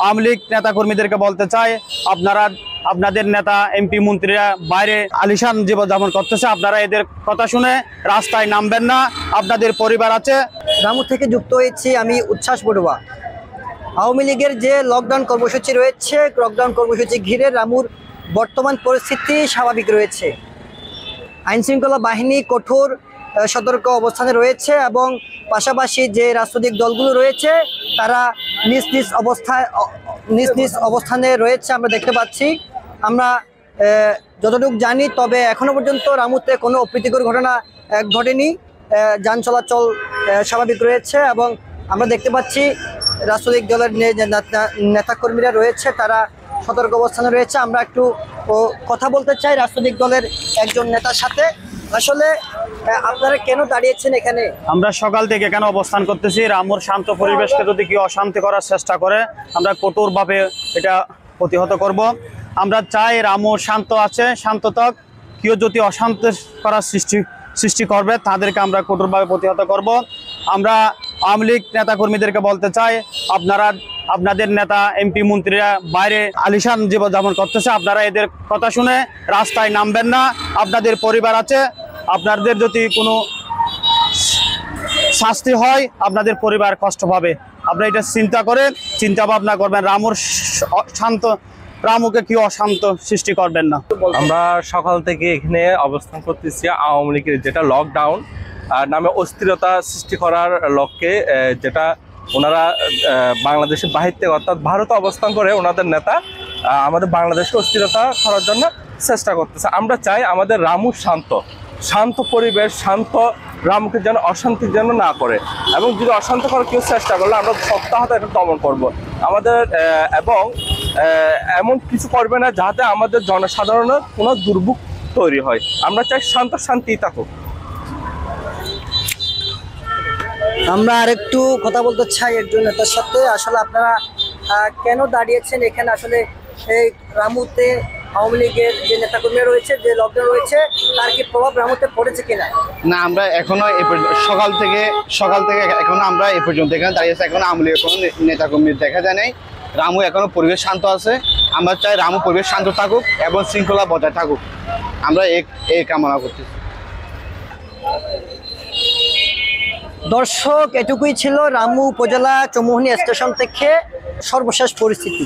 আওয়ামী লীগ নেতাকর্মীদেরকে বলতে চাই, আপনারা আপনাদের নেতা এমপি মন্ত্রীরা বাইরে আলিশান জীবনযাপন করতেছে, আপনারা এদের কথা শুনে রাস্তায় নামবেন না। আপনাদের পরিবার আছে। রামু থেকে যুক্ত হয়েছি আমি উচ্ছ্বাস বড়ুয়া। আওয়ামী লীগের যে লকডাউন কর্মসূচি রয়েছে, লকডাউন কর্মসূচি ঘিরে রামুর বর্তমান পরিস্থিতি স্বাভাবিক রয়েছে। আইনশৃঙ্খলা বাহিনী কঠোর সতর্ক অবস্থানে রয়েছে এবং পাশাপাশি যে রাজনৈতিক দলগুলো রয়েছে তারা নিজ নিজ অবস্থানে রয়েছে আমরা দেখতে পাচ্ছি। আমরা যতটুকু জানি, তবে এখনো পর্যন্ত রামুতে কোনো অপ্রীতিকর ঘটনা ঘটেনি। যান চলাচল স্বাভাবিক রয়েছে এবং আমরা দেখতে পাচ্ছি রাজনৈতিক দলের নেতাকর্মীরা রয়েছে, তারা সতর্ক অবস্থানে রয়েছে। আমরা একটু কথা বলতে চাই রাজনৈতিক দলের একজন নেতার সাথে। আসলে আপনারা কেন দাঁড়িয়েছেন এখানে? আমরা সকাল থেকে এখানে অবস্থান করতেছি। রামুর শান্ত পরিবেশকে যদি কেউ অশান্তি করার চেষ্টা করে, আমরা কঠোরভাবে এটা প্রতিহত করব। আমরা চাই রামু শান্ত আছে, শান্ত থাক। কেউ যদি অশান্তি করার সৃষ্টি করবে তাদেরকে আমরা কঠোরভাবে প্রতিহত করব। আমরা আওয়ামী লীগ নেতাকর্মীদেরকে বলতে চাই, আপনারা আপনাদের নেতা এমপি মন্ত্রীরা বাইরে আলিশান জীবনযাপন করতেছে, আপনারা এদের কথা শুনে রাস্তায় নামবেন না। আপনাদের পরিবার আছে। আপনাদের যদি কোনো শাস্তি হয়, আপনাদের পরিবার কষ্ট পাবে। আপনারা এটা চিন্তা ভাবনা করবেন। রামুকে কি অশান্ত সৃষ্টি করবেন না। আমরা সকাল থেকে এখানে অবস্থান করতেছি আওয়ামী লীগের যেটা লকডাউন নামে অস্থিরতা সৃষ্টি করার লক্ষ্যে, যেটা ওনারা বাংলাদেশের বাহির থেকে অর্থাৎ ভারতে অবস্থান করে ওনাদের নেতা আমাদের বাংলাদেশকে অস্থিরতা করার জন্য চেষ্টা করতেছে। আমরা চাই আমাদের রামু শান্ত পরিবেশ, শান্ত রামুকে যেন অশান্তি যেন না করে, এবং যদি অশান্ত করার কেউ চেষ্টা করলে আমরা সপ্তাহতে এটা দমন করব আমাদের, এবং এমন কিছু করবে না যাতে আমাদের জনসাধারণের কোনো দুর্ভোগ তৈরি হয়। আমরা চাই শান্তি থাকুক। আমরা আরেকটু কথা বলতে চাই একজন নেতার সাথে। আসলে আপনারা কেন দাঁড়িয়েছেন এখানে? আসলে এই রামুতে আওয়ামী লীগের যে নেতাকর্মীরা রয়েছে, যে লকডাউন রয়েছে, তার কি প্রভাব রামুতে পড়েছে কিনা? না, আমরা এখনো সকাল থেকে এখনো আমরা এ পর্যন্ত এখানে দাঁড়িয়েছি। এখনো আওয়ামী লীগের কোনো নেতাকর্মী দেখা যায় নাই। রামু এখনো পরিবেশ শান্ত আছে। আমরা চাই রামু পরিবেশ শান্ত থাকুক এবং শৃঙ্খলা বজায় থাকুক। আমরা এই কামনা করতেছি। দর্শক, এটুকুই ছিল রামু উপজেলা চৌমুহনী স্টেশন থেকে সর্বশেষ পরিস্থিতি।